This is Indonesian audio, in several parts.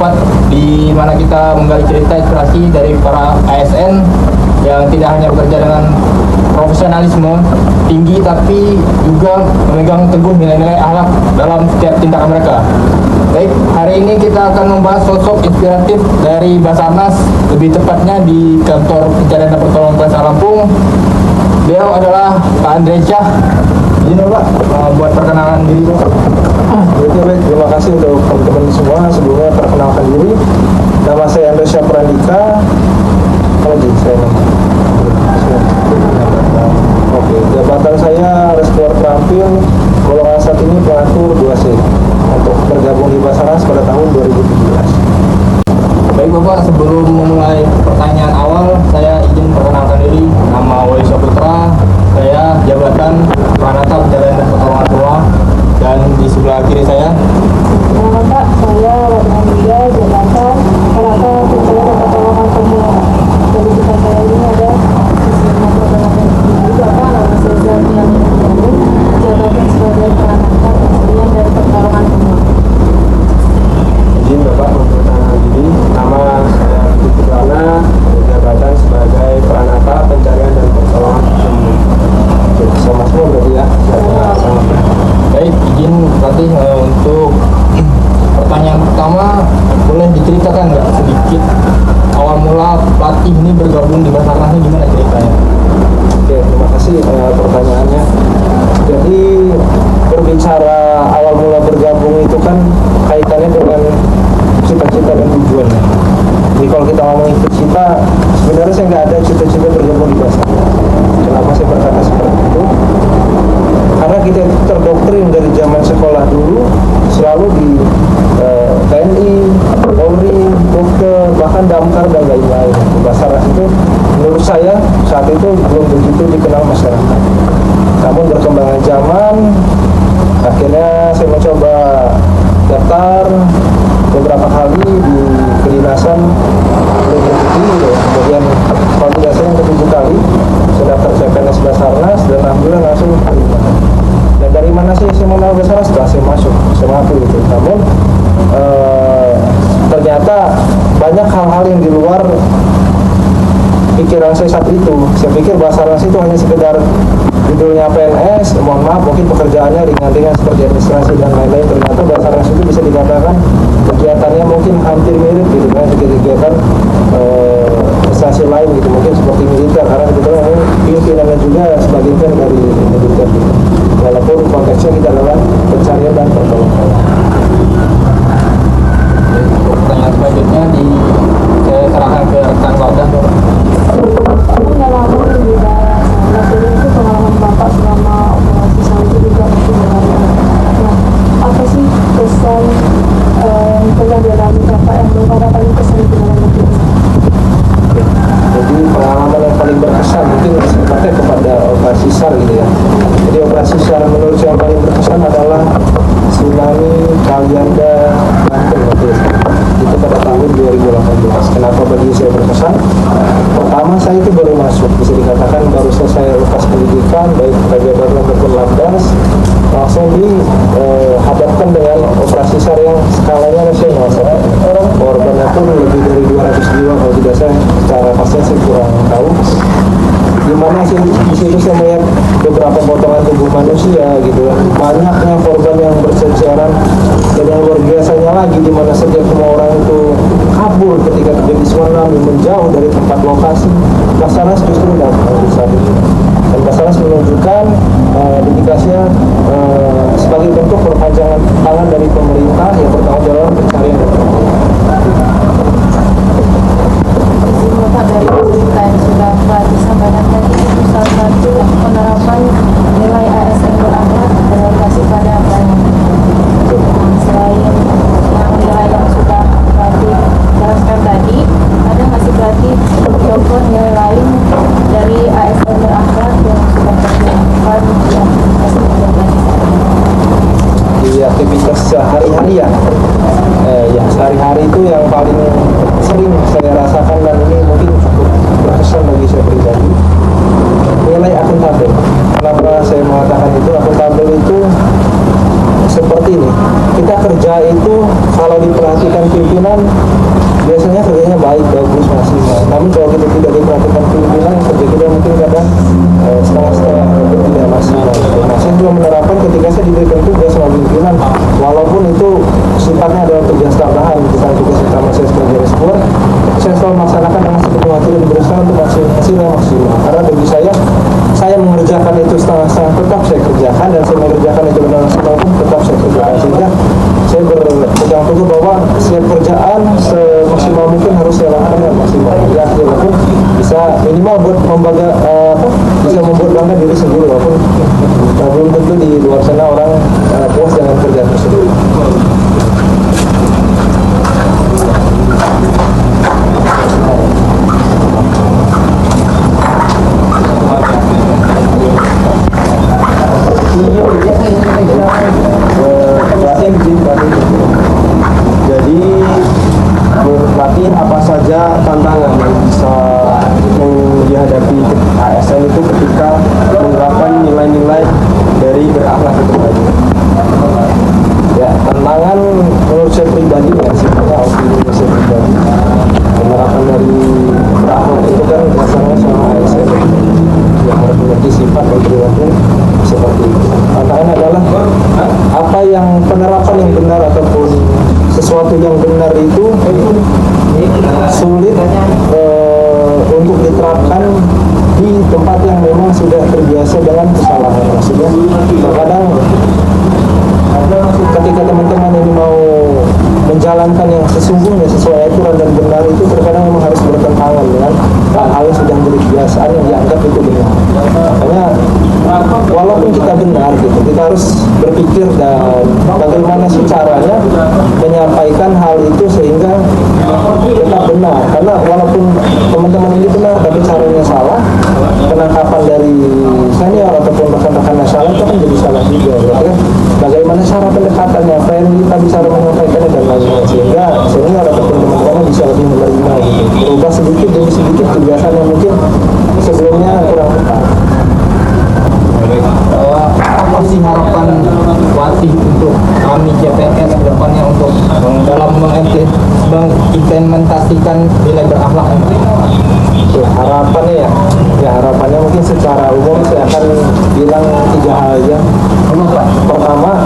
tempat di mana kita menggali cerita inspirasi dari para ASN yang tidak hanya bekerja dengan profesionalisme tinggi tapi juga memegang teguh nilai-nilai akhlak dalam setiap tindakan mereka. Baik, hari ini kita akan membahas sosok inspiratif dari Basarnas, lebih tepatnya di Kantor Pencarian dan Pertolongan Polres Lampung. Beliau adalah Pak Andre Syah. Izin Pak, buat perkenalan diri Pak. Oke, baik, terima kasih untuk teman-teman semua. Sebelumnya perkenalkan diri, nama saya Andre Syah Prandika. Oke, jabatan saya Reskuer Terampil, golongan saat ini pelatur 2C untuk bergabung di Basarnas pada tahun 2017. Baik Bapak, sebelum memulai pertanyaan awal, saya izin perkenalkan diri. Nama Wali Saputra, saya jabatan Pranata Pencarian dan Pertolongan Semua, dan di sebelah kiri saya. Nama Pak, saya Wadman Dia, jabatan Pranata Pencarian dan Pertolongan Semua. Jadi kita saya ini ada Siswa Pertolongan Diri, Bapak, nama saya Zania Nurul, jabatan sebagai Pranata Pencarian dan Pertolongan Semua. Izin Bapak memperkenalkan diri, nama saya Tuti Prana, jabatan sebagai Pranata Pencarian dan Pertolongan Semua. Sama semua berarti ya? Sama. Baik, izin pelatih untuk pertanyaan pertama, boleh diceritakan nggak sedikit awal mula pelatih ini bergabung di Basarnas ini gimana ceritanya? Oke, terima kasih pertanyaannya. Jadi berbicara awal mula bergabung itu kan kaitannya dengan cita-cita dan tujuan. Jadi kalau kita ngomongin cita, sebenarnya saya nggak ada cita-cita bergabung di Basarnas. Kenapa saya berkata seperti itu? Karena kita itu terdoktrin dari zaman sekolah dulu selalu di TNI, Polri, dokter, bahkan damkar dan lain-lain. Basarnas itu menurut saya saat itu belum begitu dikenal masyarakat. Namun berkembangnya zaman, akhirnya saya mencoba daftar beberapa kali di kedinasan kemudian kalau tidak salah yang ke-7 kali saya daftar CPNS Basarnas dan alhamdulillah langsung terima. Dan dari mana sih saya mengenal Basarnas? Setelah saya masuk, saya mampu gitu. Namun ternyata banyak hal-hal yang di luar pikiran saya saat itu. Saya pikir Basarnas itu hanya sekedar judulnya PNS, mohon maaf mungkin pekerjaannya ringan-ringan seperti administrasi dan lain-lain. Ternyata Basarnas itu bisa dikatakan kegiatannya mungkin hampir mirip gitu kan kegiatan instansi lain gitu, mungkin seperti militer, karena sebetulnya pimpinannya juga sebagian dari militer gitu. Walaupun konteksnya kita adalah pencarian dan pertolongan. Pertanyaan selanjutnya saya serahkan ke rekan Wardah. Pengalaman di Basarnas ini itu pengalaman Bapak selama operasi salju juga itu banyak. Nah, apa sih kesan yang pernah dialami Bapak yang Bapak paling kesan di dalam negeri? Jadi pengalaman yang paling berkesan mungkin sifatnya kepada operasi SAR gitu ya. Jadi operasi SAR menurut saya yang paling berkesan adalah tsunami Kalianda Banten gitu ya. Itu pada tahun 2018. Kenapa bagi saya berkesan? Pertama, saya itu baru masuk, bisa dikatakan baru selesai lepas pendidikan baik pejabat maupun landas, langsung dihadapkan dengan operasi SAR yang skalanya nasional. Korbannya pun lebih dari 200 jiwa kalau tidak saya secara pasti saya kurang tahu. Dimana sih di situ saya melihat beberapa potongan tubuh manusia gitu kan, banyaknya korban yang berceceran, dan yang luar biasanya lagi di mana setiap semua orang itu kabur ketika terjadi tsunami menjauh dari tempat lokasi. Basarnas justru datang di saat itu, dan Basarnas menunjukkan dedikasinya sebagai bentuk perpanjangan tangan dari pemerintah yang bertanggung jawab pencarian dan pertolongan. Bapak dari cerita yang sudah pelatih sampaikan tadi itu salah satu penerapan nilai ASN berakhlak terorientasi pada pelayanan. Selain yang nilai yang sudah pelatih jelaskan tadi, ada nggak sih pelatih contoh nilai lain dari ASN berakhlak yang sudah terapkan di aktivitas sehari-hari ya? Ya sehari-hari itu yang paling sering saya rasakan dan ini mungkin cukup berkesan bagi saya pribadi, nilai akuntabel. Kenapa saya mengatakan itu? Akuntabel itu seperti ini, kita kerja itu kalau diperhatikan pimpinan biasanya kerjanya baik, bagus, maksimal. Namun kalau kita tidak diperhatikan pimpinan, kerja kita mungkin kadang setengah-setengah atau tidak maksimal. Nah, saya juga menerapkan ketika saya diberikan tugas sama pimpinan, walaupun itu sifatnya adalah tugas tambahan, bukan tugas utama saya sebagai respon, saya selalu melaksanakan dengan sepenuh hati dan berusaha untuk hasilnya maksimal. Karena bagi saya mengerjakan itu setengah-setengah tetap saya kerjakan, dan saya mengerjakan itu dengan maksimal pun tetap saya kerjakan, sehingga saya berpegang teguh bahwa setiap kerjaan semaksimal mungkin harus saya lakukan dengan maksimal. Ya, walaupun bisa minimal buat bisa membuat bangga diri sendiri, walaupun belum tentu di luar sana orang puas dengan kerja tersebut. Jadi berarti apa saja tantangan yang bisa dihadapi ASN itu ketika menerapkan nilai-nilai dari berakhlak itu tadi? Ya, tantangan menurut saya pribadi ya, sebenarnya opini saya pribadi, penerapan dari berakhlak itu kan dasarnya sama ASN yang harus memiliki sifat dan perilaku seperti itu. Tantangan adalah apa yang penerapan yang benar ataupun sesuatu yang benar itu sulit untuk diterapkan di tempat yang memang sudah terbiasa dengan kesalahan. Maksudnya terkadang ketika teman-teman ini mau menjalankan yang sesungguhnya sesuai aturan dan benar, itu terkadang memang harus bertentangan dengan hal-hal yang sudah menjadi kebiasaan yang dianggap itu benar. Makanya walaupun kita benar gitu, kita harus berpikir dan bagaimana sih caranya menyampaikan hal itu sehingga tetap benar. Karena walaupun teman-teman ini benar tapi caranya salah, penangkapan dari senior ataupun rekan-rekan yang salah itu kan jadi salah juga, ya. Bagaimana cara pendekatannya, apa yang kita bisa menyampaikannya dan lain-lain, sehingga senior ataupun teman-teman bisa lebih menerima gitu. Berubah sedikit demi sedikit kebiasaan yang mungkin sebelumnya kurang tepat. Apa sih harapan Wati untuk kami CPNS ke depannya untuk dalam mengimplementasikan nilai berakhlak ini? Harapannya ya harapannya mungkin secara umum saya akan bilang 3 hal aja. Pertama,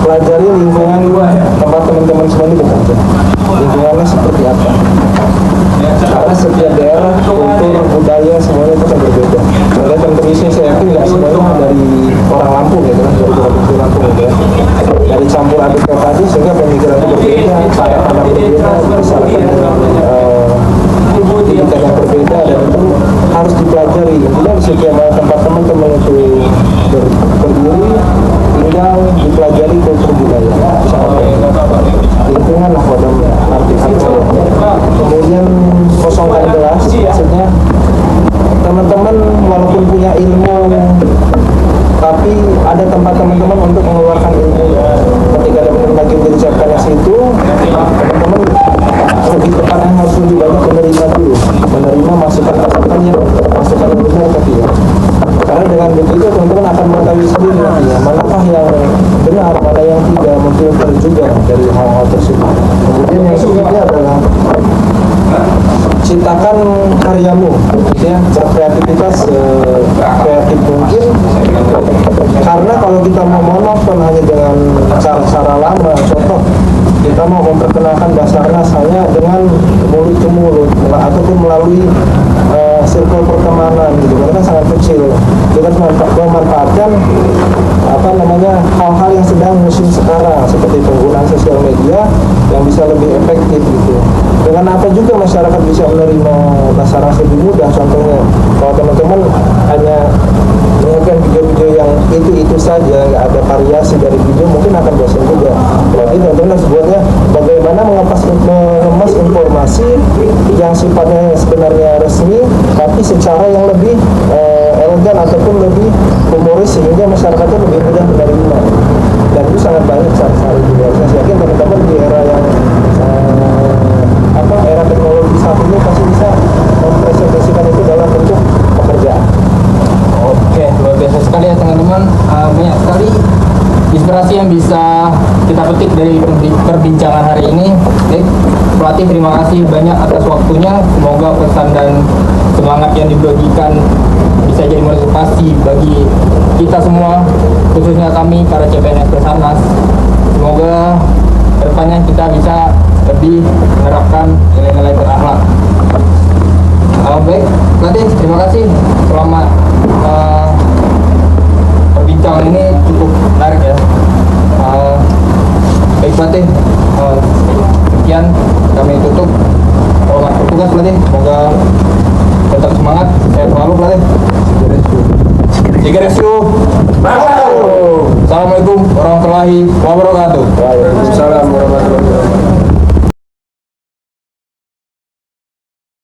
pelajari lingkungan tempat teman-teman semua ini bekerja. Lingkungannya seperti apa? Karena setiap daerah, kultur, budaya semuanya itu kan berbeda. Oleh teman-teman saya yakin nggak semuanya dari orang Lampung gitu kan, dari provinsi Lampung gitu ya. Dari campur aduk tadi sehingga pemikirannya berbeda, cara pandang berbeda, masyarakat dengan pendidikan yang berbeda, dan itu harus dipelajari. Intinya di setiap tempat teman-teman itu berdiri, tinggal, dipelajari kultur budaya. Lingkungan lah pada arti kemudian kosongkan kelas, maksudnya teman-teman walaupun punya ilmu tapi ada tempat teman-teman untuk mengeluarkan ilmu. Ketika teman-teman lagi mengerjakan yang situ, teman-teman lebih tepatnya harus lebih banyak menerima masukan-masukan yang benar tapi ya. Karena dengan begitu teman-teman akan mengetahui sendiri ya, manakah yang benar, mana yang tidak, memfilter juga dari hal-hal tersebut. Kemudian yang selanjutnya adalah ciptakan karyamu, ya, berkreativitas kreatif mungkin. Karena kalau kita mau monoton hanya dengan cara-cara lama, contoh kita mau memperkenalkan Basarnas hanya dengan mulut ke mulut ataupun melalui circle pertemanan gitu, karena kan sangat kecil. Kita memanfaatkan hal-hal yang sedang musim sekarang seperti penggunaan sosial media yang bisa lebih efektif gitu. Dengan apa juga masyarakat bisa menerima Basarnas lebih mudah. Contohnya kalau teman-teman hanya menyajikan video-video yang itu saja, nggak ada variasi dari video, mungkin akan bosan juga. Jadi teman-teman harus buatnya bagaimana mengemas informasi yang sifatnya sebenarnya resmi tapi secara yang lebih elegan ataupun lebih humoris sehingga masyarakatnya lebih mudah menerima. Dan itu sangat banyak cara-cara juga. Saya yakin teman-teman di era yang era teknologi saat ini pasti bisa mempresentasikan itu dalam bentuk pekerjaan. Oke, luar biasa sekali ya teman-teman. Banyak sekali bisa kita petik dari perbincangan hari ini. Baik, pelatih terima kasih banyak atas waktunya. Semoga pesan dan semangat yang dibagikan bisa jadi motivasi bagi kita semua, khususnya kami para CPNS Basarnas. Semoga kedepannya kita bisa lebih menerapkan nilai-nilai berakhlak. Baik, pelatih terima kasih. Selamat perbincangan ini cukup menarik ya. Baik pelatih, sekian kami tutup. Selamat bertugas pelatih. Semoga tetap semangat. Sehat selalu pelatih. Sigarasu. Assalamualaikum warahmatullahi wabarakatuh. Waalaikumsalam warahmatullahi wabarakatuh.